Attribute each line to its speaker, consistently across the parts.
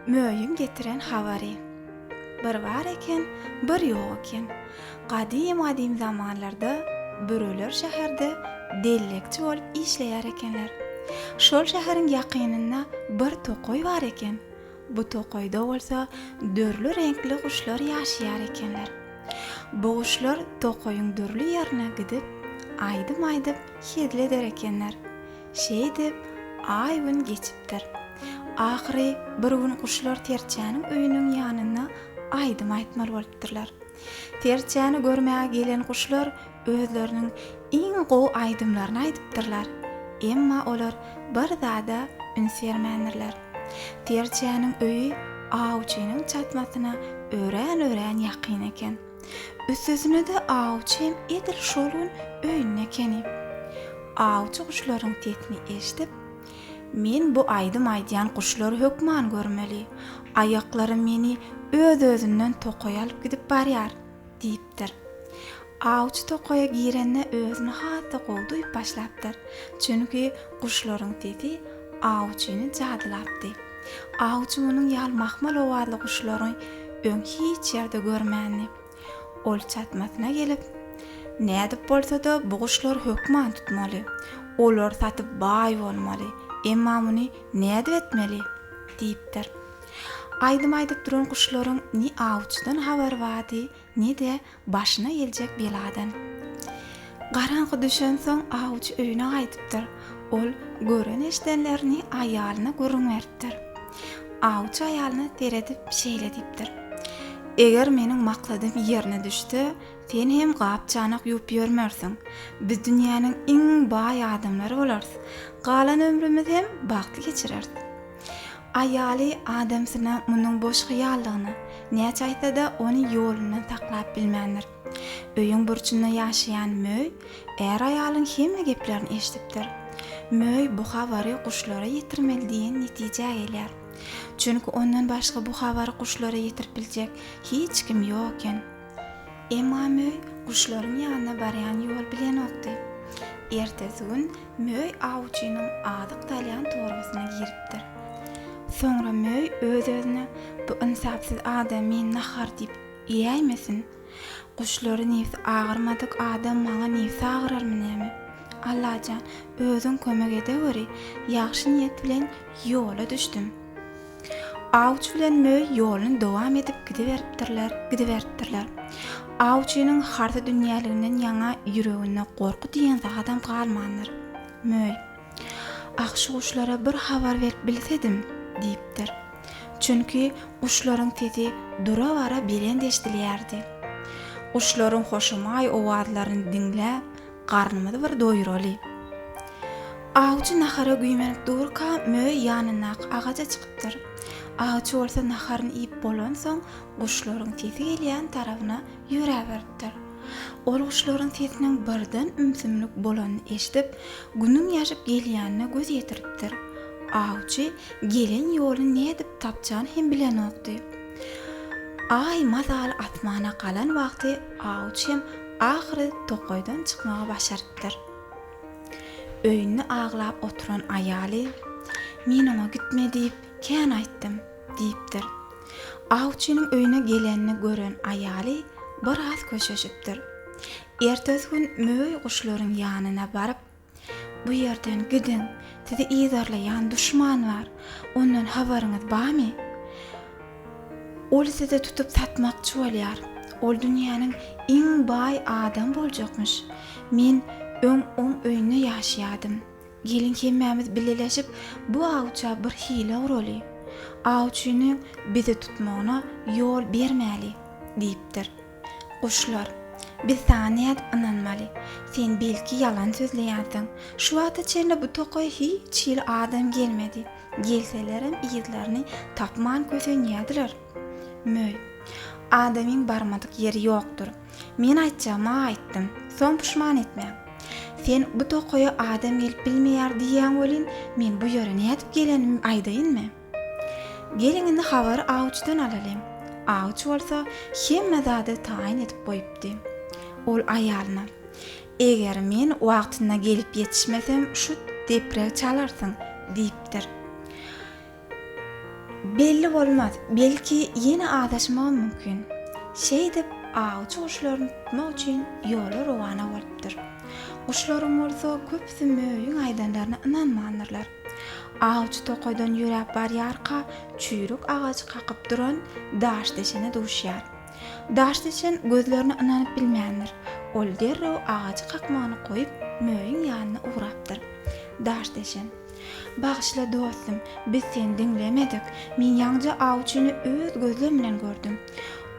Speaker 1: Möýüm getiren habary. Bir var eken, bir ýok eken. Gadim zamanlarda bürüler şäherde delekçi bolup işleýär ekenler. Şol şäheriň ýakynynda bir tokoy bar eken. Bu tokoyda bolsa dörli renkli kuşlar ýaşaýar ekenler. Bu kuşlar tokoyuň dörli ýerine gidip, aýdym-aýdyp hidleder ekenler. Şeýdip, ay gün geçipdir. Ahiri bir gün kuşlar terçäniň öýüniň ýanyna aýdym aýtmaly bolupdyrlar. Terçäni görmäge gelen kuşlar özleriniň iň gowy aýdymlaryny aýdypdyrlar. Emma olar bir zada ünsärmändirler. Terçäniň öýü awçynyň çatmasyna ören ýakyn eken. Üstesine de awçy edil şol gün öýüne ekeni. Awçy kuşlaryň tetini eşdip, men bu aýdym aýdýan kuşlary hökman görmeli. Ayaklarym meni öz-özünden tokoy alyp gidip barýar, diýipdir. Awçy tokoya girende özüni hatda gowduýup başlapdyr. Çünki kuşlaryň teti awçyny jadylapdy. Awçy munyň ýalmakmal owadly kuşlaryň öň hiç ýerde görmänni. Ol çatmasyna gelip, nädip bolsa-da bu kuşlar hökman tutmaly. Olar satyp baý bolmaly. Emma muny nädip etmeli, diýipdir. Aýdym aýdyp duran kuşlaryň ni awçydan habar wady, ni de başyna geljek beladan. Garangy düşen soň awçy öýüne gaýdypdyr. Ol gören eşdenlerini aýalyna görünmerdir. Awçy aýalyna teredip şeýle diýipdir. Eger meniň maksadym ýerine düşdi, sen hem gapçanak ýup ýörmersiň. Biz dünýäniň iň baý adamlary bolarys. Galan ömrümiz hem bagtly geçireriz. Aýaly adamsyna munyň boş hyýallygyny, näçe aýtsa-da ony ýolundan taklap bilmändir. Öýüň burçunda ýaşaýan möý, er aýalyň hemme geplerini eşdipdir. Möý bu habary kuşlara ýetirmeli diýen netije gelýär. Çünki ondan başga bu habary kuşlara ýetirip biljek hiç kim ýok eken. Emma möý kuşlaryň ýanyna barýan ýol bilen okdy. Ertesi gün möý awçynyň adyk talýan torasyna giripdir. Soňra möý öz-özüne bu insapsyz adam meni nahar diýip ýaýmesin. Kuşlary nefsi agyrmadyk adam maňa nefsi agyrarmy näme? Allajan özüň kömek ede göri ýagşy niýet bilen ýola düşdüm. Awçy bilen möý ýoluny dowam edip gidiberipdirler. Awçynyň harta dünýäliginden ýaňa ýüregine gorku diýen adam galmandyr. Möý, "Akşy kuşlara bir habar berip bilsedim" diýipdir. Çünki kuşlaryň teti dura-bara bilen eşdilýärdi. Kuşlaryň hoşamaý owadlaryny dinläp, garnymyzy bir doýuraly. Awçy nahara güýmenip durka möý ýanyna agaja çykypdyr. Awçy bolsa naharyny iýip bolan soň kuşlaryň teti gelýän tarabyna ýöre beripdir. Ol kuşlaryň tetiniň birden ümsümlik bolanyny eşdip, günüň ýaşyp gelýänine göz ýetiripdir. Awçy gelen ýoly nädip tapjany hem bilen okdy. Ay mazal atmana galan wagty awçy hem ahyry tokoydan çykmaga başarypdyr. Öýünde aglap oturan aýaly, "Men ona gitme diýip kän aýtdym" diýipdir. Awçynyň öýüne gelenini gören aýaly biraz köşeşipdir. Ertesi gün möý kuşlaryň ýanyna baryp, "Bu ýerden gidiň, sizi ýyzarlaýan düşman bar. Ondan habaryňyz barmy? Ol sizi tutup satmakçy bolýar. Ol dünýäniň iň baý adam boljakmyş. Men öň öýünde ýaşaýardym. Gelin hemmämiz bileleşip bu awça bir hile guraly. Awçyny bizi tutmagyna ýol bermäli" diýipdir. Kuşlar, "Biz sana näde inanmaly? Sen belki ýalan sözleýärsiň. Şu wagta çenle bu tokoy hiç hil adam gelmedi. Gelselerem ýyzlaryny tapman kösenýärdiler." Möý, "Adamyň barmadyk ýeri ýokdur. Men aýtjama aýtdym, soň puşman etmä. Sen bu tokoya adam gelip bilmeýär diýen welin, men bu ýere nädip gelenimi aýdaýynmy? Gelinginde habary awçydan alalym. Awçy bolsa hemme zady taýin edip goýupdy." Ol aýalyna, "Eger men wagtynda gelip ýetişmesem, şu deprek çalarsyň" diýipdir. Belli bolmaz. Belki yine adaşmam mümkin. Şeýdip awçy guşlaryny tutmak üçin ýola rowana bolupdyr. Guşlarym bolsa köpüsi möýüň aýdanlaryna inanmanyrlar. Awçy tokoýdan ýörep barýarka çüýrük agajy kakyp duran daş deşene duşýar. Daş deşen gözlerini inanyp bilmändir. Ol derrew agajy kakmagyny goýup möýüň ýanyna ugrapdyr. Daş deşen: "Bagşla dostum, biz seni dinlemedik. Men ýaňja awçyny öz gözlerim bilen gördüm.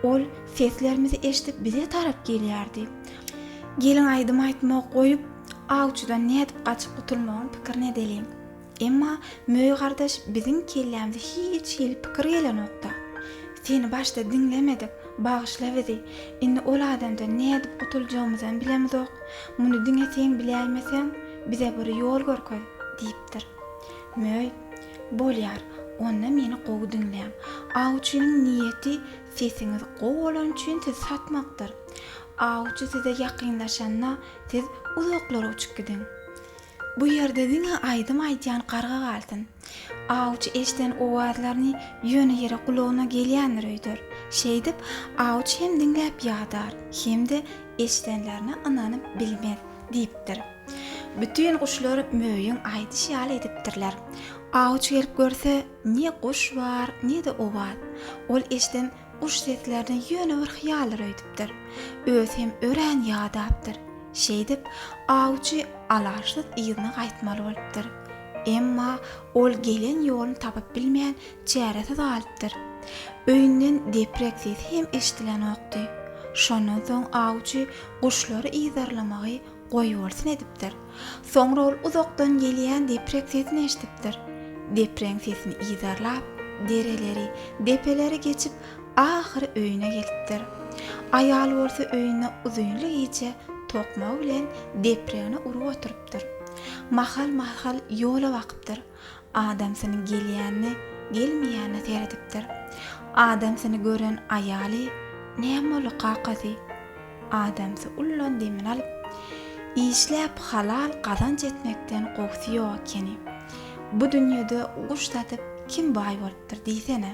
Speaker 1: Ol seslerimizi eşitip bize tarap gelýärdi. Gelin aýdym aýtmak goýup, awçydan nädip gaçyp gutulmagyň pikirini edeliň. Emma möý gardaş biziň kellämize hiç gelip pikir gelenokda. Seni başda dinlemedik, bagşla bizi. Indi ol adamdan nädip gutulajagymyzy bilemizok. Muny diňeseň bilýärmeseň, bize bir ýol görkezip" diýipdir. Möý: "Bolýar, onda meni gowy dinläň. Awçynyň niýeti sesiňizi gowy bolan üçin sizi satmakdyr. Awçy size ýakynlaşanna siz uzaklara uçup gidiň. Bu ýerde diňe aýdym aýdýan garga galsyn. Awçy eşden owazlaryny ýöne ýere gulagyna gelýändir öýdür. Şeýdip awçy hem dinläp ýadar, hem-de eşdenlerine inanyp bilmez" diýipdir. Bütün guşlar möýüň aýdyş ýaly edipdirler. Awçy gelip görse, ne guş bar, ne de owaz. Ol eşden guş seslerini ýöne bir hyýalar öýdipdir. Öz hem ören ýadapdyr. Şeýdip awçy alaşsyz ýygyna gaýtmaly bolupdyr. Emma ol gelen ýoluny tapyp bilmeýän çäresiz galypdyr. Öýünden depresiýa hem eşitilen okdy. Şondan soň awçy guşlary ýyzarlamagy goýuwalsyn edipdir. Soňra ol uzakdan gelýän depresiýasyny eşitipdir. Depresiýasyny ýyzarlap, dereleri, depeleri geçip ahyry öýüne gelipdir. Aýal bolsa öýüne uzunlyk iýçe tokmak bilen depreni urup oturypdyr. Mahal ýola bakypdyr. Adamsynyň gelýänini, gelmeýänini seredipdir. Adamsyny gören aýaly näme qaqasy. Adamsy ullan demin alyp işläp halal kazanç etmekden gowsy ýok ekeni. Bu dünýede guşlatyp kim baý bolupdyr diýsene.